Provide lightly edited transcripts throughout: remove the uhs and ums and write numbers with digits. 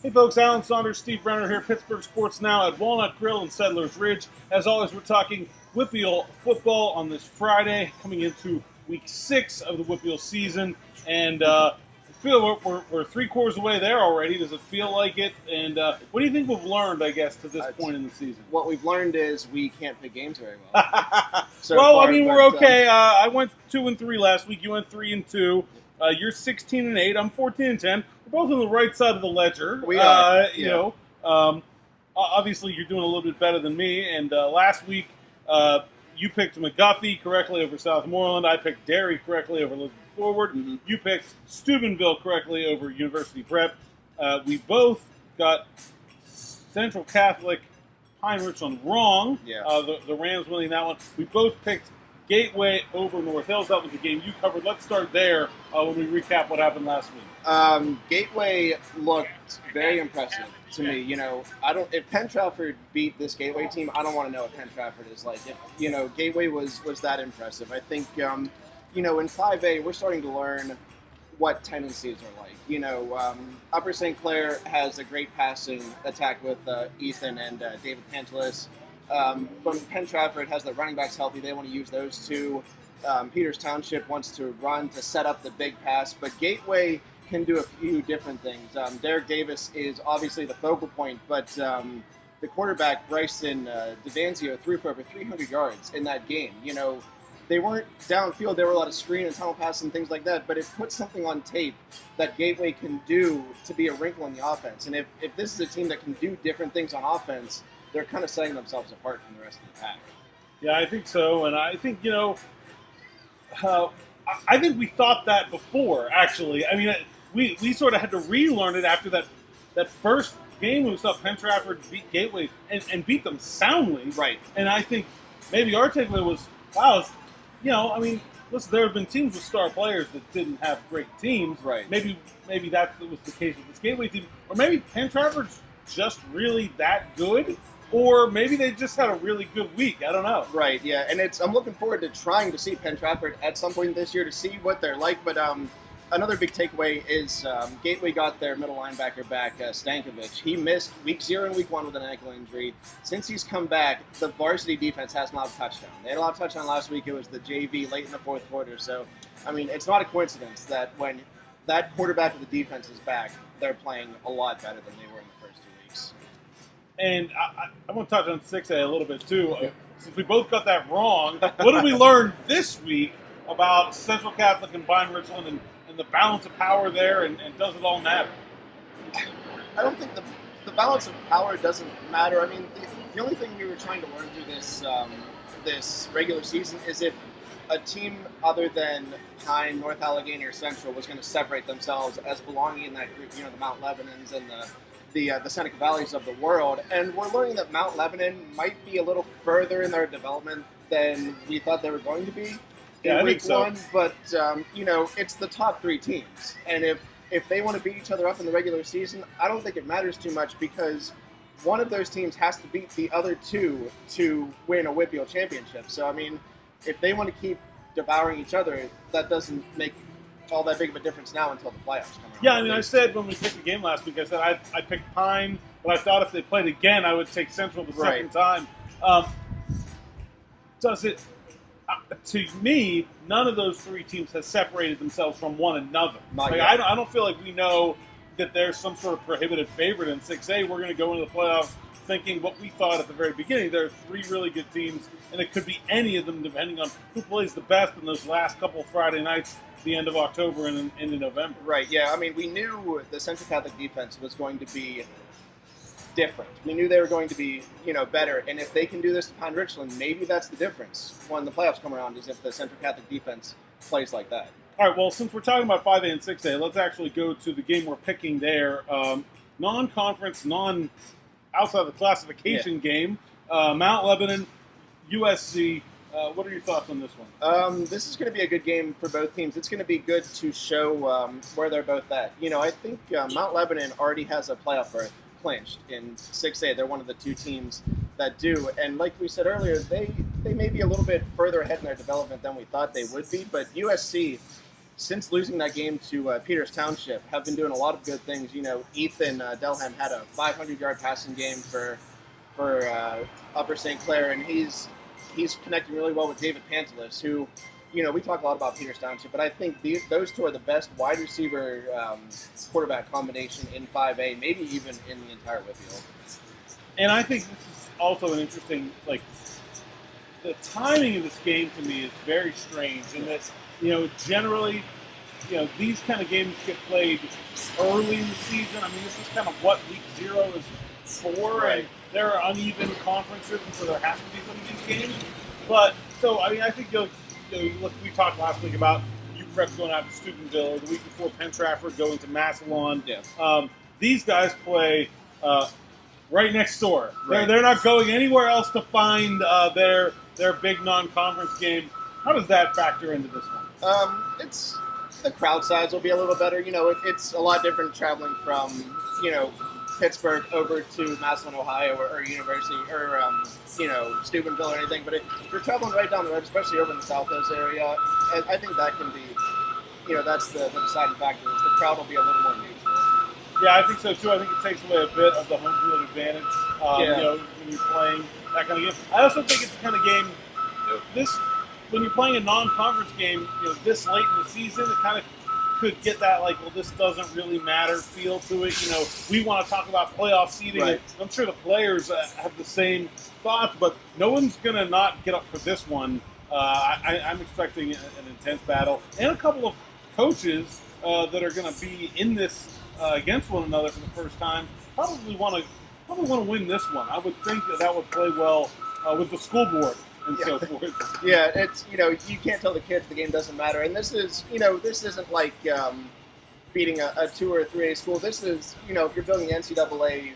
Hey folks, Alan Saunders, Steve Brenner here, Pittsburgh Sports Now at Walnut Grill in Settlers Ridge. As always, we're talking WPIAL football on this Friday, coming into week 6 of the WPIAL season. And I feel we're 3/4 away there already. Does it feel like it? And what do you think we've learned, I guess, to this point in the season? What we've learned is we can't pick games very well. We're okay. I went 2-3 last week. You went 3-2. You're 16-8. I'm 14-10. We're both on the right side of the ledger. We are. Obviously, you're doing a little bit better than me. And last week, you picked McGuffey correctly over Southmoreland. I picked Derry correctly over Elizabeth Forward. Mm-hmm. You picked Steubenville correctly over University Prep. We both got Central Catholic Pine Richland wrong. Yeah. The Rams winning that one. We both picked Gateway over North Hills. That was the game you covered. Let's start there when we recap what happened last week. Gateway looked very impressive to me. If Penn Trafford beat this Gateway team, I don't want to know what Penn Trafford is like. If Gateway was that impressive, I think in 5A we're starting to learn what tendencies are like. Upper St. Clair has a great passing attack with Ethan and David Pantelis. But Penn Trafford has the running backs healthy. They want to use those two. Peters Township wants to run to set up the big pass, but Gateway can do a few different things. Derek Davis is obviously the focal point, but the quarterback, Bryson DeVanzio, threw for over 300 yards in that game. They weren't downfield. There were a lot of screen and tunnel passes and things like that, but it puts something on tape that Gateway can do to be a wrinkle in the offense. And if this is a team that can do different things on offense, they're kind of setting themselves apart from the rest of the pack. Yeah, I think so. And I think, I think we thought that before, actually. I mean, we sort of had to relearn it after that first game we saw Penn Trafford beat Gateway and beat them soundly. Right. And I think maybe our takeaway was, wow, listen, there have been teams with star players that didn't have great teams. Right. Maybe that was the case with this Gateway team. Or maybe Penn Trafford's just really that good. Or maybe they just had a really good week. I don't know. Right, yeah. And I'm looking forward to trying to see Penn Trafford at some point this year to see what they're like. But another big takeaway is Gateway got their middle linebacker back, Stankovic. He missed week 0 and week 1 with an ankle injury. Since he's come back, the varsity defense hasn't allowed a touchdown. They had a lot of touchdown last week. It was the JV late in the fourth quarter. So, it's not a coincidence that when that quarterback of the defense is back, they're playing a lot better than they were in the first 2 weeks. And I want to touch on 6A a little bit, too. Since we both got that wrong, what did we learn this week about Central Catholic and Pine Richland and the balance of power there, and does it all matter? I don't think the balance of power doesn't matter. The only thing we were trying to learn through this regular season is if a team other than Pine, North Allegheny, or Central was going to separate themselves as belonging in that group, the Mount Lebanons and the Seneca Valleys of the world. And we're learning that Mount Lebanon might be a little further in their development than we thought they were going to be in week 1. But, it's the top 3 teams. And if they want to beat each other up in the regular season, I don't think it matters too much because one of those teams has to beat the other 2 to win a WPIAL championship. So, if they want to keep devouring each other, that doesn't make all that big of a difference now until the playoffs come around. Yeah, I said when we picked the game last week, I said I picked Pine, but I thought if they played again, I would take Central the second time. Does it? To me, none of those 3 teams has separated themselves from one another. I don't feel like we know that there's some sort of prohibitive favorite in 6A. We're going to go into the playoffs thinking what we thought at the very beginning. There are 3 really good teams, and it could be any of them depending on who plays the best in those last couple of Friday nights, the end of October and into November. Right, yeah. We knew the Central Catholic defense was going to be different. We knew they were going to be, better. And if they can do this to Pine Richland, maybe that's the difference when the playoffs come around, is if the Central Catholic defense plays like that. All right, well, since we're talking about 5A and 6A, let's actually go to the game we're picking there. Non-conference, outside the classification game, Mount Lebanon, USC. What are your thoughts on this one? This is going to be a good game for both teams. It's going to be good to show where they're both at. I think Mount Lebanon already has a playoff berth clinched in 6A. They're one of the 2 teams that do. And like we said earlier, they may be a little bit further ahead in their development than we thought they would be. But USC since losing that game to Peters Township, have been doing a lot of good things. You know, Ethan Delham had a 500-yard passing game for Upper St. Clair, and he's connecting really well with David Pantelis, who, you know, we talk a lot about Peters Township, but I think those two are the best wide receiver quarterback combination in 5A, maybe even in the entire WPIAL. And I think this is also an interesting, like, the timing of this game to me is very strange in that, you know, generally, you know, these kind of games get played early in the season. I mean, this is kind of what week 0 is for, right. And there are uneven conferences, and so there has to be some of these games. But, so, I mean, I think, look, we talked last week about UPrep going out to Steubenville, or the week before Penn Trafford going to Massillon. Yeah. These guys play right next door. Right. They're not going anywhere else to find their big non-conference game. How does that factor into this one? It's the crowd size will be a little better. You know, it's a lot different traveling from, you know, Pittsburgh over to Massillon, Ohio, or University, or you know, Steubenville or anything. But if you're traveling right down the road, especially over in the South Hills area, and I think that can be, you know, that's the deciding factor is the crowd will be a little more neutral. Yeah, I think so too. I think it takes away a bit of the home field advantage. You know, when you're playing that kind of game. I also think it's the kind of game. When you're playing a non-conference game, you know, this late in the season, it kind of could get that, like, well, this doesn't really matter feel to it. You know, we want to talk about playoff seeding. Right. I'm sure the players have the same thoughts, but no one's going to not get up for this one. I'm expecting an intense battle. And a couple of coaches that are going to be in this against one another for the first time probably want to win this one. I would think that would play well with the school board. And so forth. Yeah, it's, you know, you can't tell the kids the game doesn't matter. And this is, you know, this isn't like beating a 2 or 3A school. This is, you know, if you're building the NCAA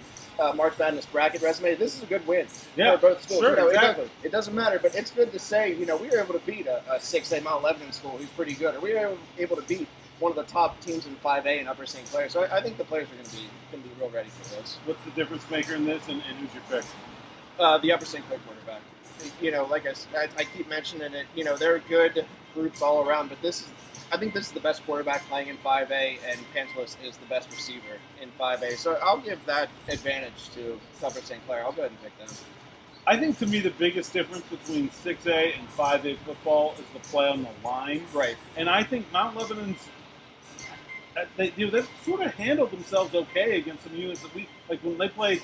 March Madness bracket resume, this is a good win for both schools. Sure, you know, exactly. It doesn't matter, but it's good to say, you know, we were able to beat a 6A Mount Lebanon school who's pretty good, or we were able to beat one of the top teams in 5A in Upper St. Clair. So I think the players are going to be real ready for this. What's the difference maker in this, and who's your pick? The Upper St. Clair quarterback. You know, like I keep mentioning it, you know, they're good groups all around, but I think this is the best quarterback playing in 5A, and Pantelis is the best receiver in 5A. So I'll give that advantage to Upper St. Clair. I'll go ahead and pick them. I think, to me, the biggest difference between 6A and 5A football is the play on the line. Right. And I think Mount Lebanon's, they've sort of handled themselves okay against some units that like when they played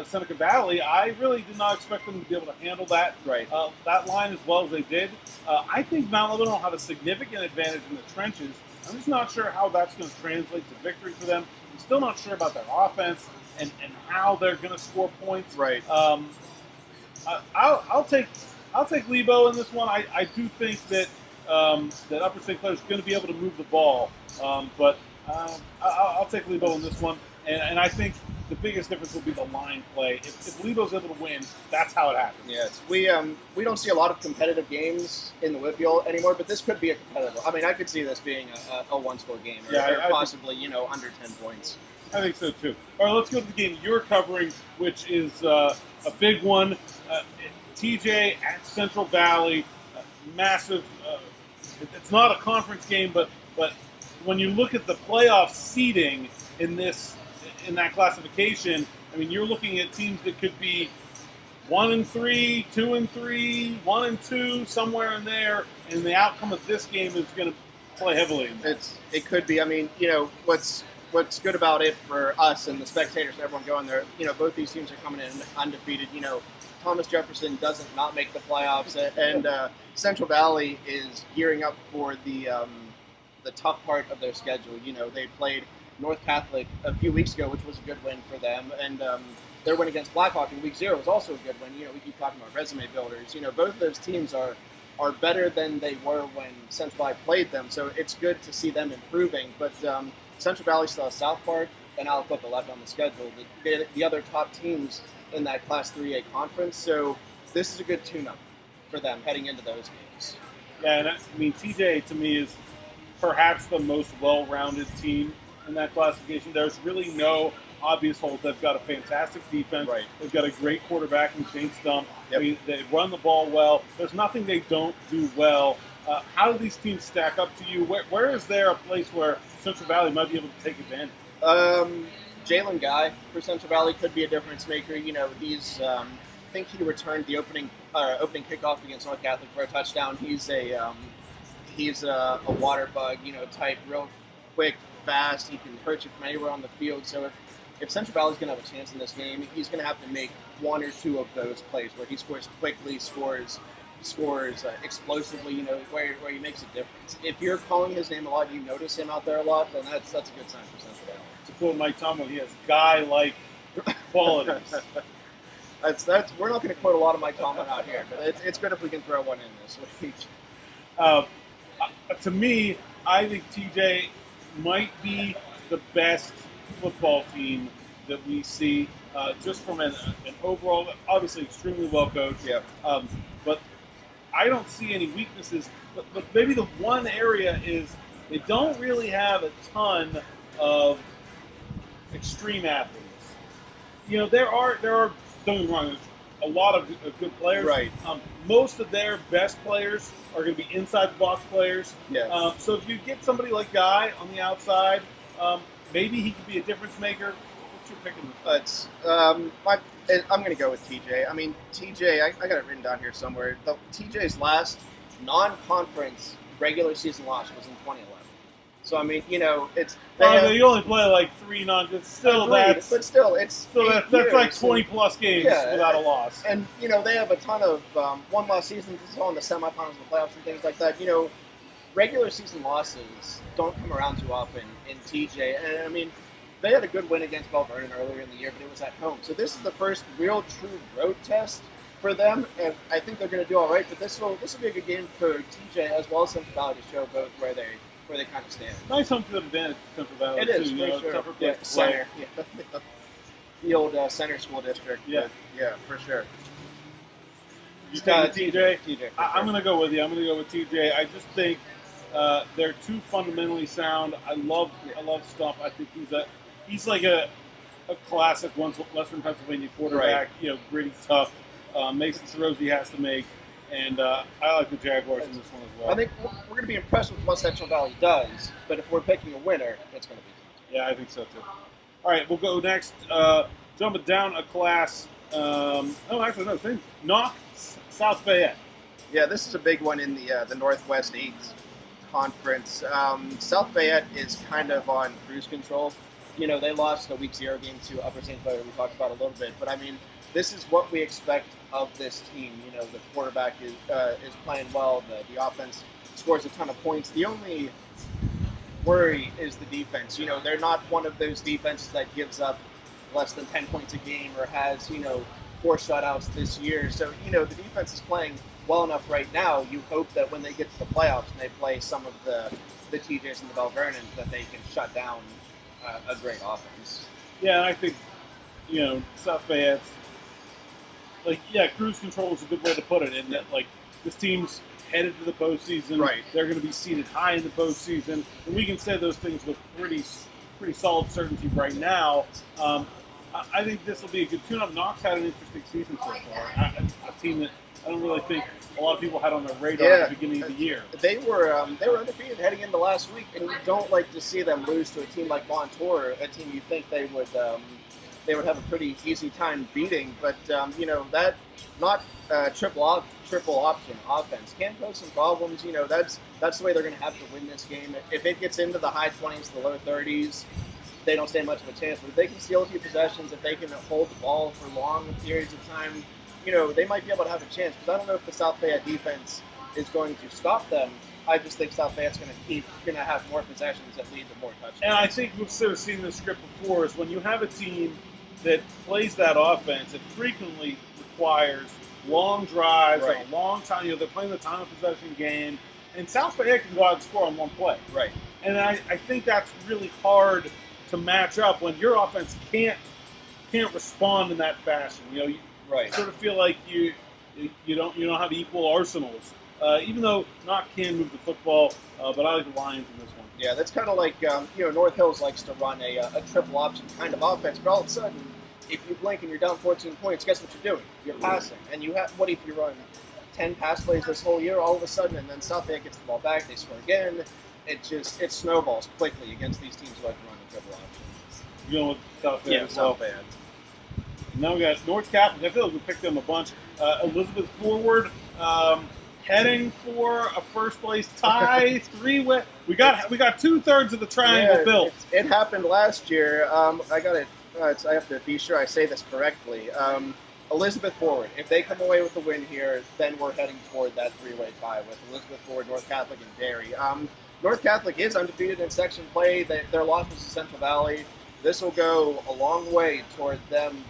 Seneca Valley, I really did not expect them to be able to handle that that line as well as they did. I think Mount Lebanon will have a significant advantage in the trenches. I'm just not sure how that's going to translate to victory for them. I'm still not sure about their offense and how they're going to score points. Right. I'll take Lebo in this one. I do think that that Upper St. Clair is going to be able to move the ball, but I'll take Lebo in this one. And I think the biggest difference will be the line play. If Lebo's able to win, that's how it happens. Yes, we don't see a lot of competitive games in the WPIAL anymore, but this could be a competitive. I mean, I could see this being a one-score game, or possibly under 10 points. I think so too. All right, let's go to the game you're covering, which is a big one. TJ at Central Valley, massive. It's not a conference game, but when you look at the playoff seeding in that classification, I mean, you're looking at teams that could be 1-3, 2-3, 1-2, somewhere in there, and the outcome of this game is going to play heavily in that. It could be. I mean, you know, what's good about it for us and the spectators and everyone going there, you know, both these teams are coming in undefeated. You know, Thomas Jefferson doesn't not make the playoffs, and Central Valley is gearing up for the tough part of their schedule. You know, they played North Catholic a few weeks ago, which was a good win for them, and their win against Blackhawk in week 0 was also a good win. You know, we keep talking about resume builders. You know, both of those teams are better than they were when Central Valley played them, so it's good to see them improving. But Central Valley still has South Park and Aliquippa left on the schedule, the other top teams in that Class 3A conference, so this is a good tune-up for them heading into those games. Yeah, and I mean, TJ, to me, is perhaps the most well-rounded team in that classification. There's really no obvious holes. They've got a fantastic defense. Right. They've got a great quarterback in Shane Stump. Yep. I mean, they run the ball well. There's nothing they don't do well. How do these teams stack up to you? Where is there a place where Central Valley might be able to take advantage? Jalen Guy for Central Valley could be a difference maker. He's I think he returned the opening kickoff against North Catholic for a touchdown. He's a water bug, type, real quick, fast. He can hurt you from anywhere on the field. So if Central Valley's going to have a chance in this game, he's going to have to make one or two of those plays where he scores quickly, scores explosively, where he makes a difference. If you're calling his name a lot, you notice him out there a lot, then that's a good sign for Central Valley. To quote Mike Tomlin, he has guy-like qualities. We're not going to quote a lot of Mike Tomlin out here, but it's good if we can throw one in this week. To me, I think TJ might be the best football team that we see, just from an overall, obviously extremely well coached. Yeah. But I don't see any weaknesses. But maybe the one area is they don't really have a ton of extreme athletes. There are don't get me wrong, there's a lot of good players. Right. Most of their best players are going to be inside the box players. Yeah. So if you get somebody like Guy on the outside, maybe he could be a difference maker. What's your pick in this? I'm going to go with TJ. I mean, TJ, I got it written down here somewhere. TJ's last non-conference regular season loss was in 2011. So I mean, it's you only play like 3 non. Still, that's like 20 plus games without a loss. And they have a ton of one-loss seasons. This is all in the semifinals and the playoffs and things like that. Regular season losses don't come around too often in TJ. And I mean, they had a good win against Bell Vernon earlier in the year, but it was at home. So this is the first real, true road test for them, and I think they're going to do all right. But this will be a good game for TJ as well as Central Valley to show both where they kind of stand. Nice home field advantage for Central Valley. It is, too, for sure. Tougher place to Center. Yeah. The old Center School District. Yeah. Yeah, for sure. You take TJ? TJ. I'm going to go with you. I'm going to go with TJ. I just think they're too fundamentally sound. I love Stump. I think he's like a classic Western Pennsylvania quarterback. Right. Gritty, tough, makes the throws he has to make. And I like the Jaguars in this one as well. I think we're going to be impressed with what Central Valley does, but if we're picking a winner, it's going to be TJ. Yeah, I think so too. All right, we'll go next. Jumping down a class. Knock South Fayette. Yeah, this is a big one in the Northwest 8 Conference. South Fayette is kind of on cruise control. They lost a week 0 game to Upper St. Clair. We talked about a little bit, but I mean, this is what we expect of this team. The quarterback is playing well. The offense scores a ton of points. The only worry is the defense. They're not one of those defenses that gives up less than 10 points a game or has 4 shutouts this year. So the defense is playing well enough right now. You hope that when they get to the playoffs and they play some of the TJs and the Bell Vernons, that they can shut down a great offense. Yeah, and I think South Fayette's cruise control is a good way to put it. In that, this team's headed to the postseason. Right. They're going to be seated high in the postseason, and we can say those things with pretty solid certainty right now. I think this will be a good tune-up. Knox had an interesting season so far. A team that I don't really think a lot of people had on their radar at the beginning of the year. They were undefeated heading into last week, and you don't like to see them lose to a team like Montour, a team you think they would have a pretty easy time beating. But that not triple option offense can pose some problems. That's the way they're going to have to win this game. If it gets into the high 20s, the low 30s, they don't stand much of a chance. But if they can steal a few possessions, if they can hold the ball for long periods of time, they might be able to have a chance. Because I don't know if the South Fayette defense is going to stop them. I just think South Fayette's going to have more possessions that lead to more touchdowns. And I think we've sort of seen this script before, is when you have a team that plays that offense, it frequently requires long drives and a long time. They're playing the time of possession game, and South Fayette can go out and score on one play. Right. And I think that's really hard to match up when your offense can't respond in that fashion. You sort of feel like you don't have equal arsenals. Even though Knox can move the football, but I like the Lions in this one. Yeah, that's kind of like North Hills likes to run a triple option kind of offense, but all of a sudden, if you blink and you're down 14 points, guess what you're doing? You're passing, and what if you run 10 pass plays this whole year all of a sudden, and then South Fayette gets the ball back, they score again. It snowballs quickly against these teams who like to run the triple option. You know, with South Fayette Yeah, as well. South Fayette. Now we got North Catholic. I feel like we picked them a bunch. Elizabeth Forward heading for a first place tie. Three-way. We got 2/3 of the triangle built. It happened last year. I got it. I have to be sure I say this correctly. Elizabeth Forward. If they come away with the win here, then we're heading toward that three-way tie with Elizabeth Forward, North Catholic, and Derry. North Catholic is undefeated in section play. Their loss was to Central Valley. This will go a long way toward them,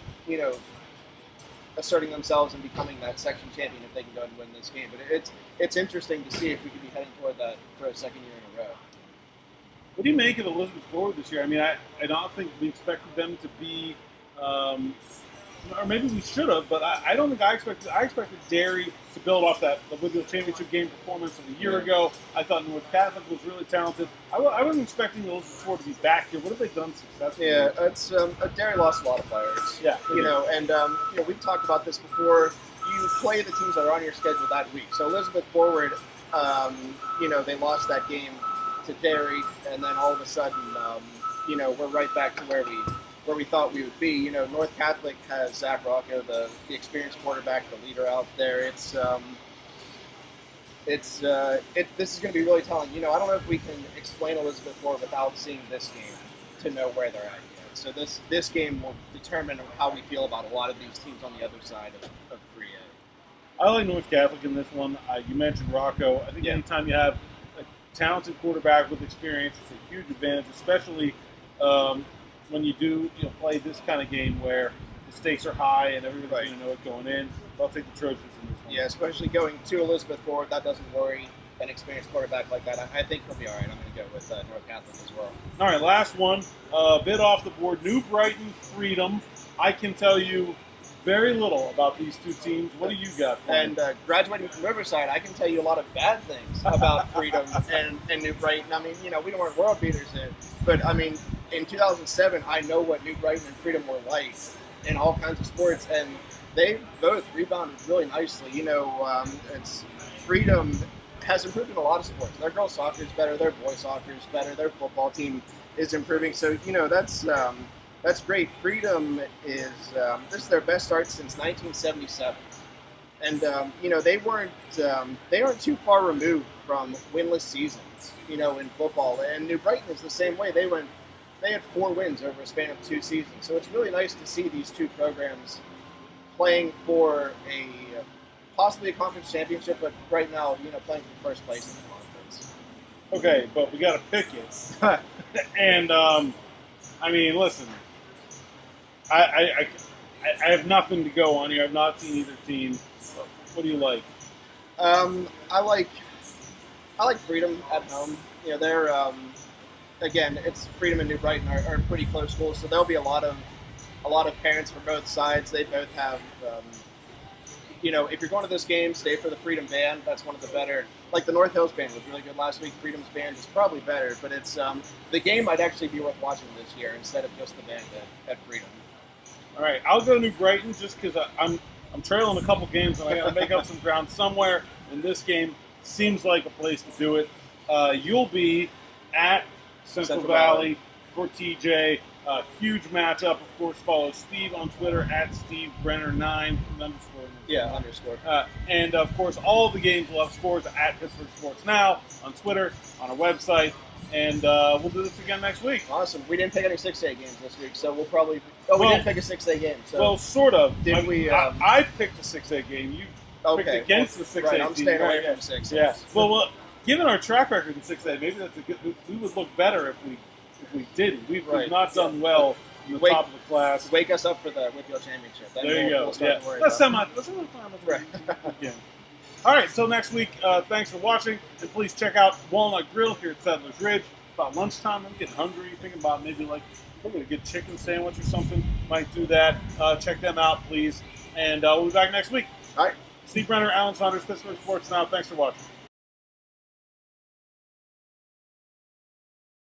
asserting themselves and becoming that section champion if they can go and win this game. But it's interesting to see if we could be heading toward that for a second year in a row. What do you make of Elizabeth Forward this year? I mean, I don't think we expected them to be, or maybe we should have, but I don't think I expected Derry to build off that the WPIAL championship game performance of a year ago. I thought North Catholic was really talented. I wasn't expecting Elizabeth Forward to be back here. What have they done successfully? Yeah, it's Derry lost a lot of players. Yeah, and we've talked about this before. You play the teams that are on your schedule that week. So Elizabeth Forward, they lost that game to Derry, and then all of a sudden, we're right back to where we thought we would be. North Catholic has Zach Rocco, the experienced quarterback, the leader out there. This is going to be really telling. I don't know if we can explain Elizabeth Forward without seeing this game to know where they're at yet. So this game will determine how we feel about a lot of these teams on the other side of 3A. I like North Catholic in this one. You mentioned Rocco. I think anytime you have a talented quarterback with experience, it's a huge advantage, especially when you do play this kind of game where the stakes are high and everybody's going to know it going in. I'll take the Trojans in this one. Yeah, especially going to Elizabeth Forward, that doesn't worry an experienced quarterback like that. I think he'll be all right. I'm going to go with North Catholic as well. All right, last one. A bit off the board. New Brighton Freedom. I can tell you very little about these two teams. What do you got for And graduating from Riverside, I can tell you a lot of bad things about Freedom and New Brighton. I mean, we weren't world beaters in, but I mean, in 2007, I know what New Brighton and Freedom were like in all kinds of sports, and they both rebounded really nicely. It's Freedom has improved in a lot of sports. Their girls soccer is better, their boys soccer is better, their football team is improving. So that's great. Freedom is this is their best start since 1977, and they aren't too far removed from winless seasons. In football, and New Brighton is the same way. They had 4 wins over a span of 2 seasons. So it's really nice to see these two programs playing for possibly a conference championship, but right now, playing for first place in the conference. Okay, but we got to pick it. And I mean, listen, I have nothing to go on here. I've not seen either team. What do you like? I like Freedom at home. They're again, it's Freedom and New Brighton are pretty close schools, so there'll be a lot of parents from both sides. They both have, if you're going to this game, stay for the Freedom band. That's one of the better. Like the North Hills band was really good last week. Freedom's band is probably better, but it's the game might actually be worth watching this year instead of just the band at Freedom. All right, I'll go New Brighton just because I'm trailing a couple games and I got to make up some ground somewhere. And this game seems like a place to do it. You'll be at Central Valley for TJ. Huge matchup. Of course, follow Steve on Twitter at Steve Brenner 9 underscore. Yeah, underscore. And of course, all of the games will have scores at Pittsburgh Sports Now on Twitter, on our website, and we'll do this again next week. Awesome. We didn't pick any 6A games this week, so we'll probably. We didn't pick a 6A game. So. Well, sort of. Did we? I picked a 6A game. You picked against the 6A team. I'm staying away from 6A. Yeah. Well, given our track record in 6A, maybe that's a good. We would look better if we didn't. We've not done well in the top of the class. Wake us up for the WPIAL championship. Then there you go. We'll start to worry Let's about right. Yeah. All right. Till next week. Thanks for watching, and please check out Walnut Grill here at Settlers Ridge. It's about lunchtime. I'm getting hungry. Thinking about maybe we're going to get a chicken sandwich or something. Might do that. Check them out, please. And we'll be back next week. All right. Steve Brenner, Alan Saunders, Pittsburgh Sports Now. Thanks for watching.